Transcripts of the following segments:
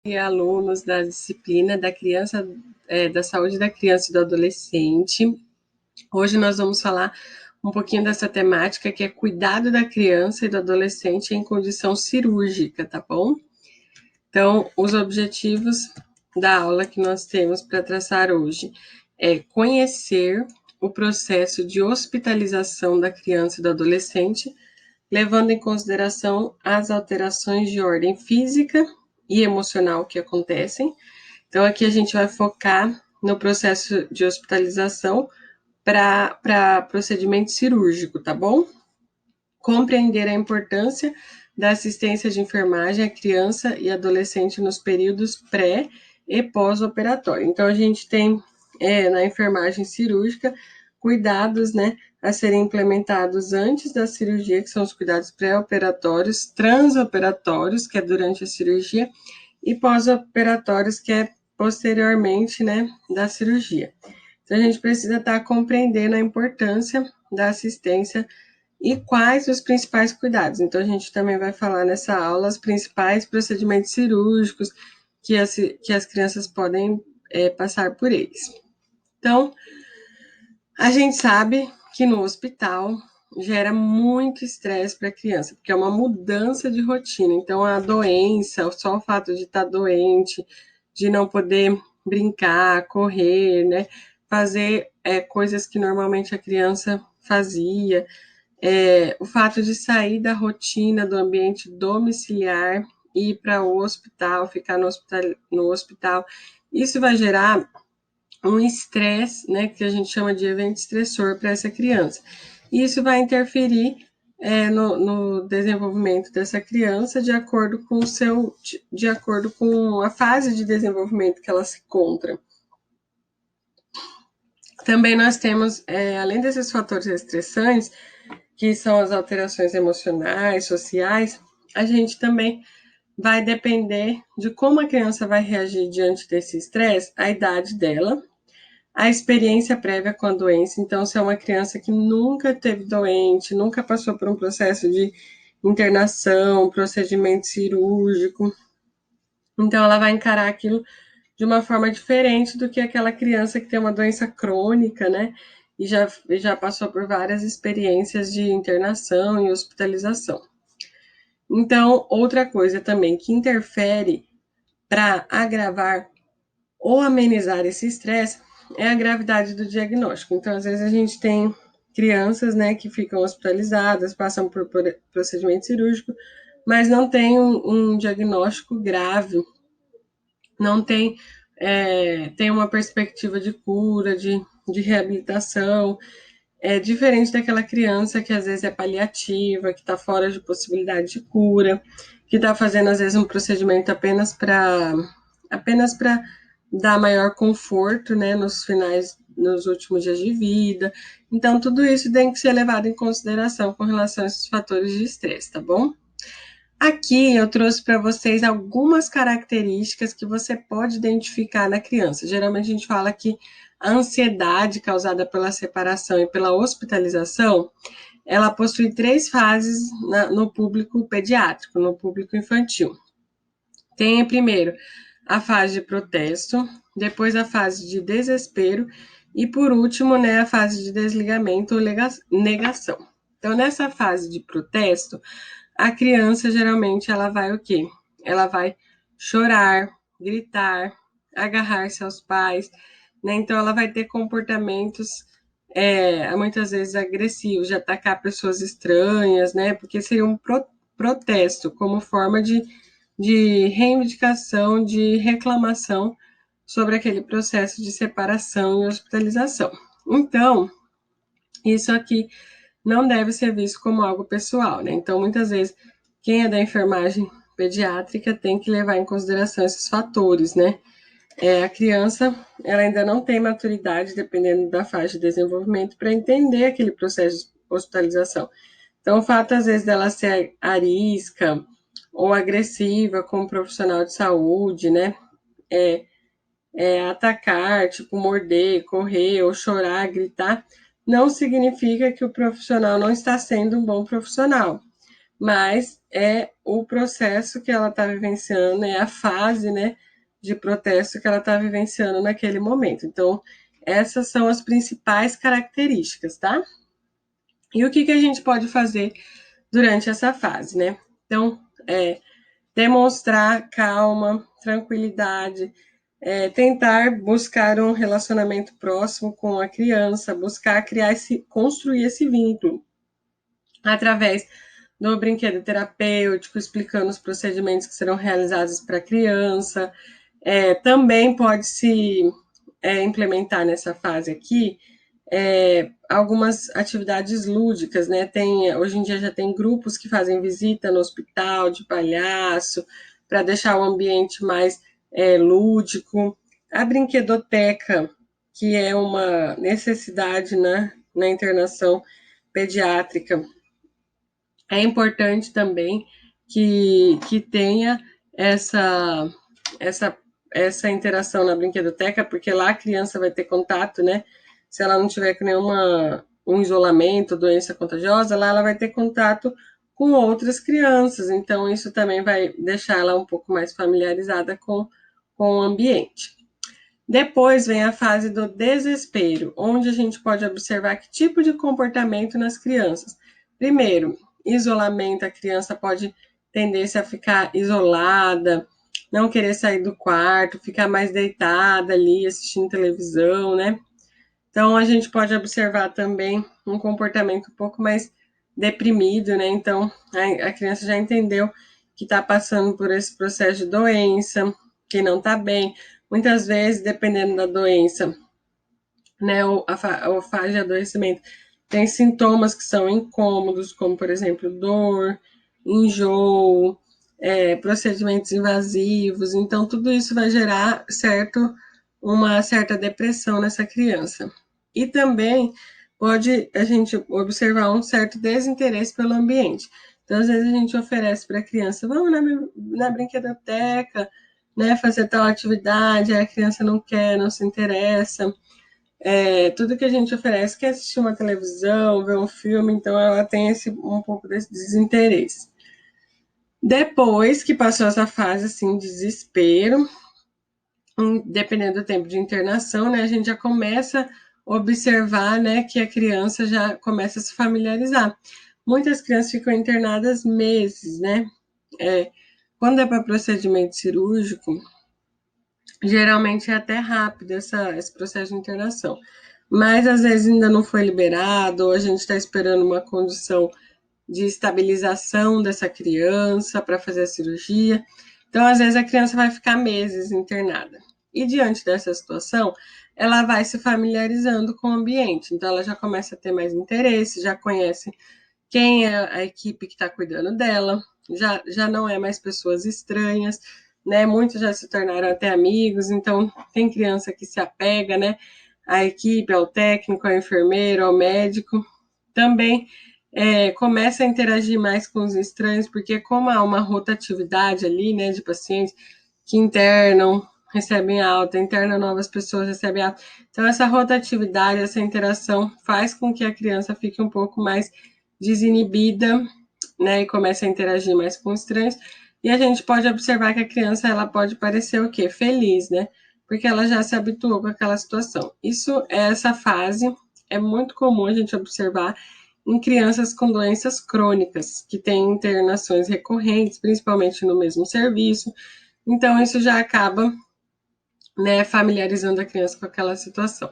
E alunos da disciplina da saúde da criança e do adolescente. Hoje nós vamos falar um pouquinho dessa temática que é cuidado da criança e do adolescente em condição cirúrgica, tá bom? Então, os objetivos da aula que nós temos para traçar hoje é conhecer o processo de hospitalização da criança e do adolescente, levando em consideração as alterações de ordem física e emocional que acontecem. Então, aqui a gente vai focar no processo de hospitalização para procedimento cirúrgico, tá bom? Compreender a importância da assistência de enfermagem à criança e adolescente nos períodos pré e pós-operatório. Então, a gente tem na enfermagem cirúrgica cuidados, né, a serem implementados antes da cirurgia, que são os cuidados pré-operatórios, transoperatórios, que é durante a cirurgia, e pós-operatórios, que é posteriormente, né, da cirurgia. Então, a gente precisa estar compreendendo a importância da assistência e quais os principais cuidados. Então, a gente também vai falar nessa aula os principais procedimentos cirúrgicos que as crianças podem passar por eles. Então, a gente sabe que no hospital gera muito estresse para a criança, porque é uma mudança de rotina. Então, a doença, só o fato de estar doente, de não poder brincar, correr, né? Fazer coisas que normalmente a criança fazia, o fato de sair da rotina do ambiente domiciliar e ir para o hospital, ficar no hospital, isso vai gerar um estresse, né, que a gente chama de evento estressor para essa criança. E isso vai interferir no desenvolvimento dessa criança de acordo com a fase de desenvolvimento que ela se encontra. Também nós temos, além desses fatores estressantes, que são as alterações emocionais, sociais, a gente também vai depender de como a criança vai reagir diante desse estresse, a idade dela, a experiência prévia com a doença. Então, se é uma criança que nunca teve doente, nunca passou por um processo de internação, procedimento cirúrgico, então ela vai encarar aquilo de uma forma diferente do que aquela criança que tem uma doença crônica, né? E já passou por várias experiências de internação e hospitalização. Então, outra coisa também que interfere para agravar ou amenizar esse estresse é a gravidade do diagnóstico. Então, às vezes a gente tem crianças, né, que ficam hospitalizadas, passam por procedimento cirúrgico, mas não tem um diagnóstico grave, não tem, tem uma perspectiva de cura, de reabilitação, é diferente daquela criança que às vezes é paliativa, que está fora de possibilidade de cura, que está fazendo às vezes um procedimento apenas para dar maior conforto, né, nos últimos dias de vida. Então, tudo isso tem que ser levado em consideração com relação a esses fatores de estresse, tá bom? Aqui eu trouxe para vocês algumas características que você pode identificar na criança. Geralmente a gente fala que a ansiedade causada pela separação e pela hospitalização, ela possui 3 fases no público pediátrico, no público infantil. Tem primeiro a fase de protesto, depois a fase de desespero e por último, né, a fase de desligamento ou negação. Então, nessa fase de protesto, a criança geralmente ela vai o quê? Ela vai chorar, gritar, agarrar-se aos pais, né? Então ela vai ter comportamentos muitas vezes agressivos, de atacar pessoas estranhas, né? Porque seria um protesto como forma de reivindicação, de reclamação sobre aquele processo de separação e hospitalização. Então, isso aqui não deve ser visto como algo pessoal, né? Então, muitas vezes, quem é da enfermagem pediátrica tem que levar em consideração esses fatores, né? A criança, ela ainda não tem maturidade, dependendo da fase de desenvolvimento, para entender aquele processo de hospitalização. Então, o fato, às vezes, dela ser arisca ou agressiva com um profissional de saúde, né? Atacar, tipo, morder, correr, ou chorar, gritar, não significa que o profissional não está sendo um bom profissional, mas é o processo que ela está vivenciando, é a fase, né, de protesto que ela está vivenciando naquele momento. Então, essas são as principais características, tá? E o que a gente pode fazer durante essa fase, né? Então, demonstrar calma, tranquilidade, tentar buscar um relacionamento próximo com a criança, buscar construir esse vínculo através do brinquedo terapêutico, explicando os procedimentos que serão realizados para a criança. Também pode se implementar nessa fase aqui algumas atividades lúdicas, né? Hoje em dia já tem grupos que fazem visita no hospital de palhaço para deixar o ambiente mais lúdico. A brinquedoteca, que é uma necessidade, né, na internação pediátrica, é importante também que tenha essa, essa, essa interação na brinquedoteca, porque lá a criança vai ter contato, né? Se ela não tiver com um isolamento, doença contagiosa, lá ela vai ter contato com outras crianças. Então, isso também vai deixar ela um pouco mais familiarizada com o ambiente. Depois vem a fase do desespero, onde a gente pode observar que tipo de comportamento nas crianças. Primeiro, isolamento, a criança pode tendência a ficar isolada, não querer sair do quarto, ficar mais deitada ali assistindo televisão, né? Então a gente pode observar também um comportamento um pouco mais deprimido, né? Então a criança já entendeu que está passando por esse processo de doença, que não está bem. Muitas vezes, dependendo da doença, né, a fase de adoecimento, tem sintomas que são incômodos, como, por exemplo, dor, enjoo, procedimentos invasivos. Então, tudo isso vai gerar uma certa depressão nessa criança. E também pode a gente observar um certo desinteresse pelo ambiente. Então, às vezes, a gente oferece para a criança, vamos na brinquedoteca, né, fazer tal atividade, a criança não quer, não se interessa. Tudo que a gente oferece quer assistir uma televisão, ver um filme, então ela tem um pouco desse desinteresse. Depois que passou essa fase assim, de desespero, dependendo do tempo de internação, né, a gente já começa a observar, né, que a criança já começa a se familiarizar. Muitas crianças ficam internadas meses, né? Quando é para procedimento cirúrgico, geralmente é até rápido esse processo de internação. Mas às vezes ainda não foi liberado, ou a gente está esperando uma condição de estabilização dessa criança para fazer a cirurgia. Então, às vezes, a criança vai ficar meses internada. E diante dessa situação, ela vai se familiarizando com o ambiente. Então, ela já começa a ter mais interesse, já conhece quem é a equipe que está cuidando dela, já não é mais pessoas estranhas, né? Muitos já se tornaram até amigos, então tem criança que se apega, né? À equipe, ao técnico, ao enfermeiro, ao médico. Também começa a interagir mais com os estranhos, porque como há uma rotatividade ali, né, de pacientes que internam, recebem alta, internam novas pessoas, recebem alta. Então, essa rotatividade, essa interação faz com que a criança fique um pouco mais desinibida, né, e comece a interagir mais com estranhos. E a gente pode observar que a criança, ela pode parecer o quê? Feliz, né? Porque ela já se habituou com aquela situação. Essa fase é muito comum a gente observar em crianças com doenças crônicas, que têm internações recorrentes, principalmente no mesmo serviço. Então, isso já acaba, né, familiarizando a criança com aquela situação.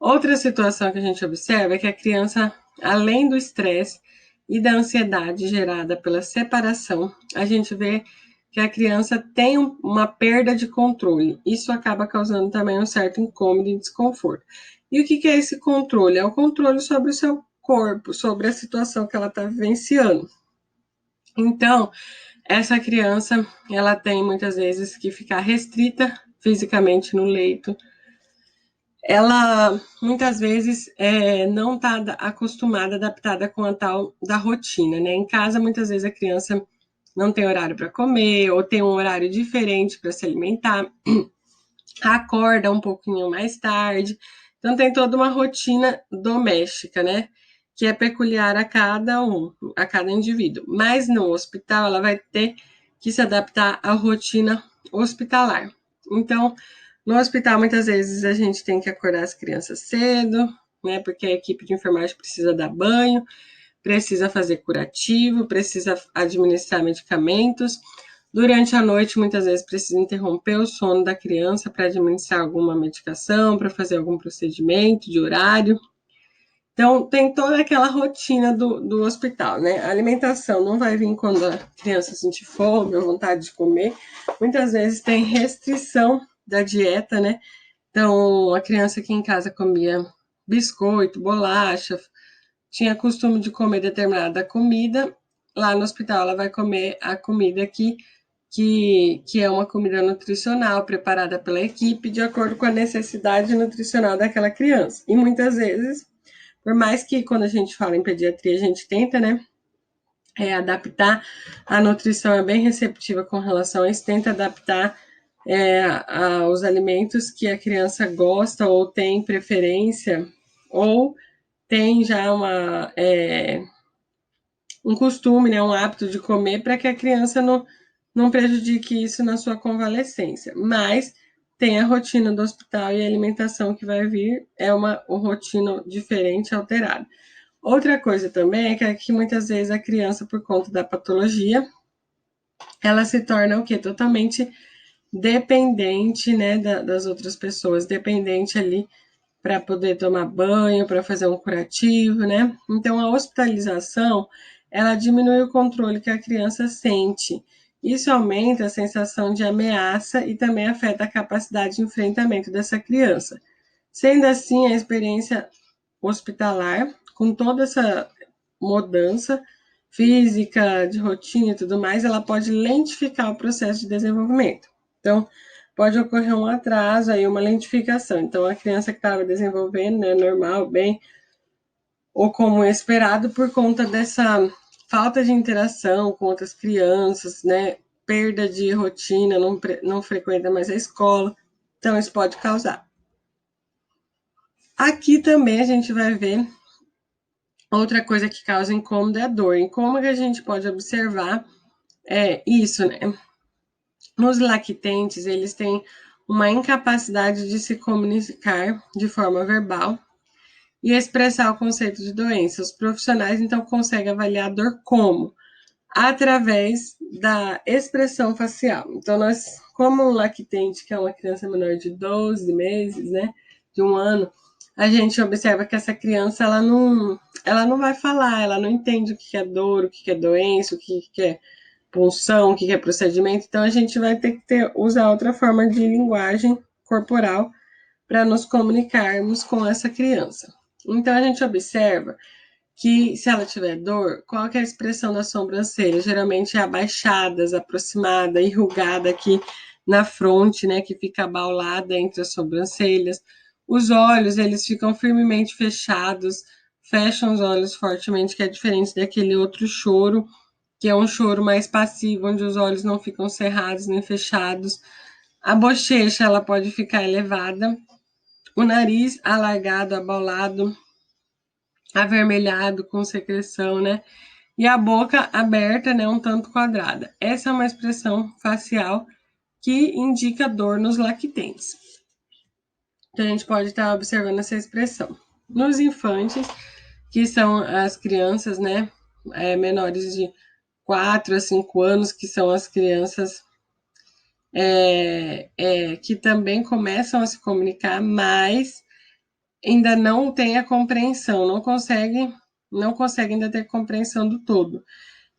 Outra situação que a gente observa é que a criança, além do estresse e da ansiedade gerada pela separação, a gente vê que a criança tem uma perda de controle. Isso acaba causando também um certo incômodo e desconforto. E o que é esse controle? É o controle sobre o seu corpo, sobre a situação que ela está vivenciando. Então, essa criança, ela tem muitas vezes que ficar restrita fisicamente no leito. Ela muitas vezes não está acostumada, adaptada com a tal da rotina, né? Em casa, muitas vezes a criança não tem horário para comer, ou tem um horário diferente para se alimentar, acorda um pouquinho mais tarde. Então, tem toda uma rotina doméstica, né? que é peculiar a cada indivíduo. Mas no hospital, ela vai ter que se adaptar à rotina hospitalar. Então, no hospital, muitas vezes a gente tem que acordar as crianças cedo, né? Porque a equipe de enfermagem precisa dar banho, precisa fazer curativo, precisa administrar medicamentos. Durante a noite, muitas vezes precisa interromper o sono da criança para administrar alguma medicação, para fazer algum procedimento de horário. Então, tem toda aquela rotina do hospital, né? A alimentação não vai vir quando a criança sentir fome ou vontade de comer. Muitas vezes tem restrição da dieta, né? Então, a criança aqui em casa comia biscoito, bolacha, tinha costume de comer determinada comida. Lá no hospital, ela vai comer a comida que é uma comida nutricional preparada pela equipe de acordo com a necessidade nutricional daquela criança. E muitas vezes, por mais que quando a gente fala em pediatria, a gente tenta, né, adaptar, a nutrição é bem receptiva com relação a isso, tenta adaptar aos alimentos que a criança gosta ou tem preferência, ou tem já um costume, né, um hábito de comer para que a criança não prejudique isso na sua convalescência. Mas tem a rotina do hospital e a alimentação que vai vir é uma rotina diferente, alterada. Outra coisa também é que muitas vezes a criança, por conta da patologia, ela se torna o quê? Totalmente dependente, né, das outras pessoas, dependente ali para poder tomar banho, para fazer um curativo, né? Então a hospitalização, ela diminui o controle que a criança sente. Isso aumenta a sensação de ameaça e também afeta a capacidade de enfrentamento dessa criança. Sendo assim, a experiência hospitalar, com toda essa mudança física, de rotina e tudo mais, ela pode lentificar o processo de desenvolvimento. Então, pode ocorrer um atraso aí, uma lentificação. Então, a criança que estava desenvolvendo, né, normal, bem, ou como esperado, por conta dessa falta de interação com outras crianças, né, perda de rotina, não frequenta mais a escola. Então, isso pode causar. Aqui também a gente vai ver outra coisa que causa incômodo é a dor. E como que a gente pode observar isso, né? Nos lactentes, eles têm uma incapacidade de se comunicar de forma verbal e expressar o conceito de doença. Os profissionais, então, conseguem avaliar a dor como? Através da expressão facial. Então, como um lactente, que é uma criança menor de 12 meses, né, de 1 ano, a gente observa que essa criança, ela não vai falar, ela não entende o que é dor, o que é doença, o que é punção, o que é procedimento. Então, a gente vai ter que usar outra forma de linguagem corporal para nos comunicarmos com essa criança. Então, a gente observa que se ela tiver dor, qual que é a expressão da sobrancelha? Geralmente é abaixada, aproximada, enrugada aqui na fronte, né, que fica abaulada entre as sobrancelhas. Os olhos, eles ficam firmemente fechados, fecham os olhos fortemente, que é diferente daquele outro choro, que é um choro mais passivo, onde os olhos não ficam cerrados nem fechados. A bochecha, ela pode ficar elevada, o nariz alargado, abaulado, avermelhado, com secreção, né? E a boca aberta, né, um tanto quadrada. Essa é uma expressão facial que indica dor nos lactentes. Então, a gente pode estar observando essa expressão. Nos infantes, que são as crianças, né, menores de 4 a 5 anos, que são as crianças que também começam a se comunicar, mas ainda não tem a compreensão, não consegue ainda ter compreensão do todo.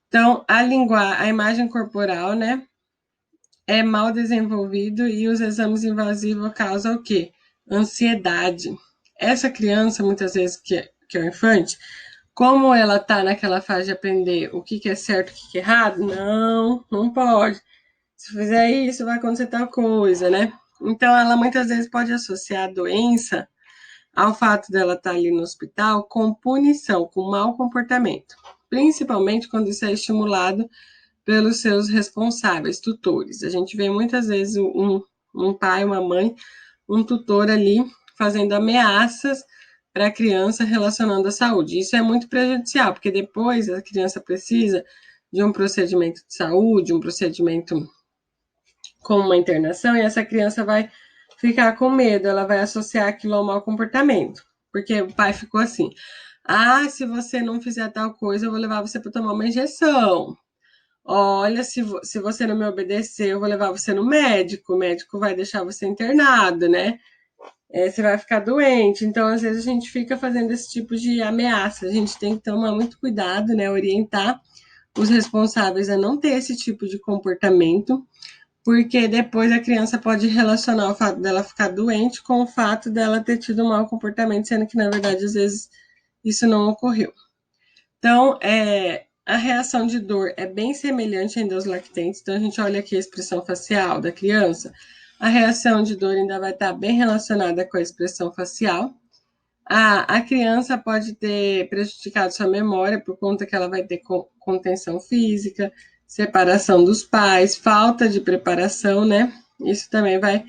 Então, a imagem corporal, né, é mal desenvolvido e os exames invasivos causam o quê? Ansiedade. Essa criança, muitas vezes, que é o infante, como ela está naquela fase de aprender o que é certo e o que é errado, não pode. Se fizer isso, vai acontecer tal coisa, né? Então, ela muitas vezes pode associar a doença ao fato dela estar ali no hospital com punição, com mau comportamento, principalmente quando isso é estimulado pelos seus responsáveis, tutores. A gente vê muitas vezes um pai, uma mãe, um tutor ali fazendo ameaças para a criança relacionando à saúde. Isso é muito prejudicial, porque depois a criança precisa de um procedimento de saúde, um procedimento com uma internação, e essa criança vai ficar com medo, ela vai associar aquilo ao mau comportamento, porque o pai ficou assim: ah, se você não fizer tal coisa, eu vou levar você para tomar uma injeção. Olha, se você não me obedecer, eu vou levar você no médico, o médico vai deixar você internado, né? Você vai ficar doente. Então, às vezes, a gente fica fazendo esse tipo de ameaça. A gente tem que tomar muito cuidado, né? Orientar os responsáveis a não ter esse tipo de comportamento, porque depois a criança pode relacionar o fato dela ficar doente com o fato dela ter tido um mau comportamento, sendo que, na verdade, às vezes, isso não ocorreu. Então, a reação de dor é bem semelhante ainda aos lactentes. Então, a gente olha aqui a expressão facial da criança. A reação de dor ainda vai estar bem relacionada com a expressão facial. A criança pode ter prejudicado sua memória por conta que ela vai ter contenção física, separação dos pais, falta de preparação, né? Isso também vai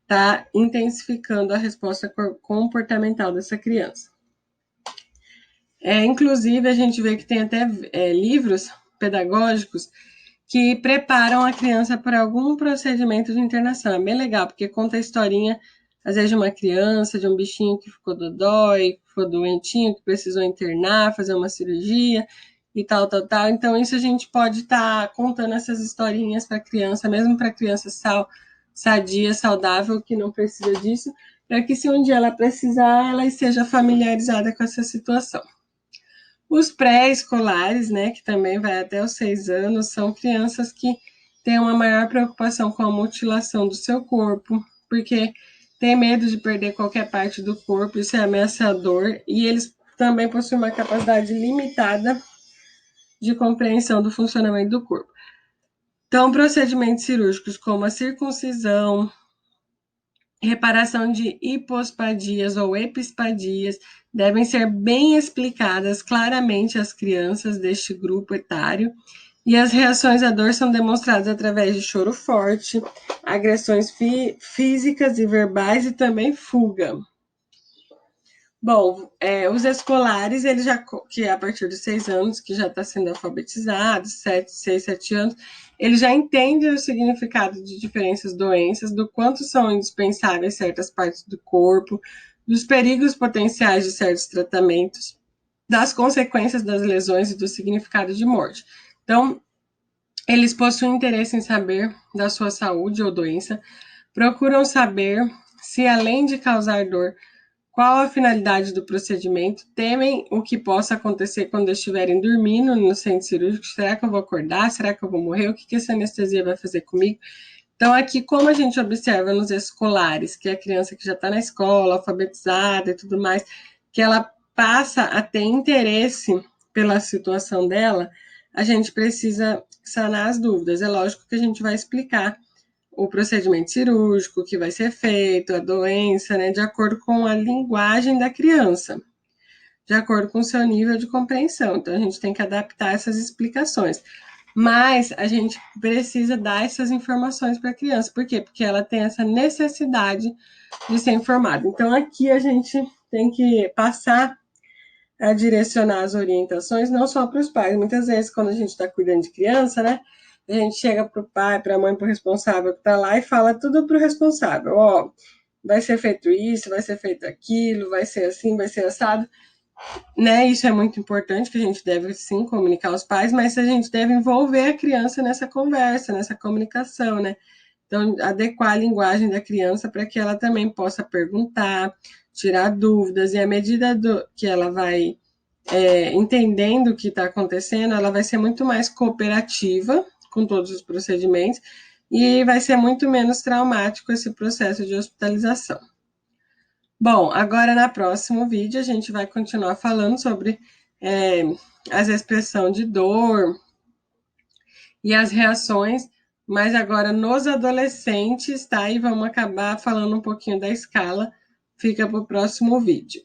estar intensificando a resposta comportamental dessa criança. Inclusive, a gente vê que tem até livros pedagógicos que preparam a criança para algum procedimento de internação. É bem legal, porque conta a historinha, às vezes, de uma criança, de um bichinho que ficou dodói, que ficou doentinho, que precisou internar, fazer uma cirurgia e tal, tal, tal. Então, isso a gente pode estar contando essas historinhas para a criança, mesmo para a criança sadia, saudável, que não precisa disso, para que se um dia ela precisar, ela esteja familiarizada com essa situação. Os pré-escolares, né, que também vai até os 6 anos, são crianças que têm uma maior preocupação com a mutilação do seu corpo, porque tem medo de perder qualquer parte do corpo, isso é ameaçador, e eles também possuem uma capacidade limitada de compreensão do funcionamento do corpo. Então, procedimentos cirúrgicos como a circuncisão, reparação de hipospadias ou epispadias devem ser bem explicadas claramente às crianças deste grupo etário, e as reações à dor são demonstradas através de choro forte, agressões físicas e verbais e também fuga. Bom, os escolares, eles já, que a partir dos 6 anos, que já está sendo alfabetizado, 6, 7 anos, ele já entende o significado de diferentes doenças, do quanto são indispensáveis certas partes do corpo, dos perigos potenciais de certos tratamentos, das consequências das lesões e do significado de morte. Então, eles possuem interesse em saber da sua saúde ou doença, procuram saber se, além de causar dor, qual a finalidade do procedimento, temem o que possa acontecer quando estiverem dormindo no centro cirúrgico. Será que eu vou acordar? Será que eu vou morrer? O que essa anestesia vai fazer comigo? Então, aqui, como a gente observa nos escolares, que é a criança que já está na escola, alfabetizada e tudo mais, que ela passa a ter interesse pela situação dela, a gente precisa sanar as dúvidas. É lógico que a gente vai explicar o procedimento cirúrgico que vai ser feito, a doença, né, de acordo com a linguagem da criança, de acordo com o seu nível de compreensão. Então, a gente tem que adaptar essas explicações. Mas a gente precisa dar essas informações para a criança. Por quê? Porque ela tem essa necessidade de ser informada. Então, aqui a gente tem que passar a direcionar as orientações, não só para os pais. Muitas vezes, quando a gente está cuidando de criança, né, a gente chega para o pai, para a mãe, para o responsável que está lá e fala tudo para o responsável. Ó, vai ser feito isso, vai ser feito aquilo, vai ser assim, vai ser assado. Né? Isso é muito importante, que a gente deve sim comunicar aos pais, mas a gente deve envolver a criança nessa conversa, nessa comunicação, né? Então, adequar a linguagem da criança para que ela também possa perguntar, tirar dúvidas, e à medida que ela vai entendendo o que está acontecendo, ela vai ser muito mais cooperativa com todos os procedimentos e vai ser muito menos traumático esse processo de hospitalização. Bom, agora no próximo vídeo a gente vai continuar falando sobre as expressões de dor e as reações, mas agora nos adolescentes, tá? E vamos acabar falando um pouquinho da escala. Fica para o próximo vídeo.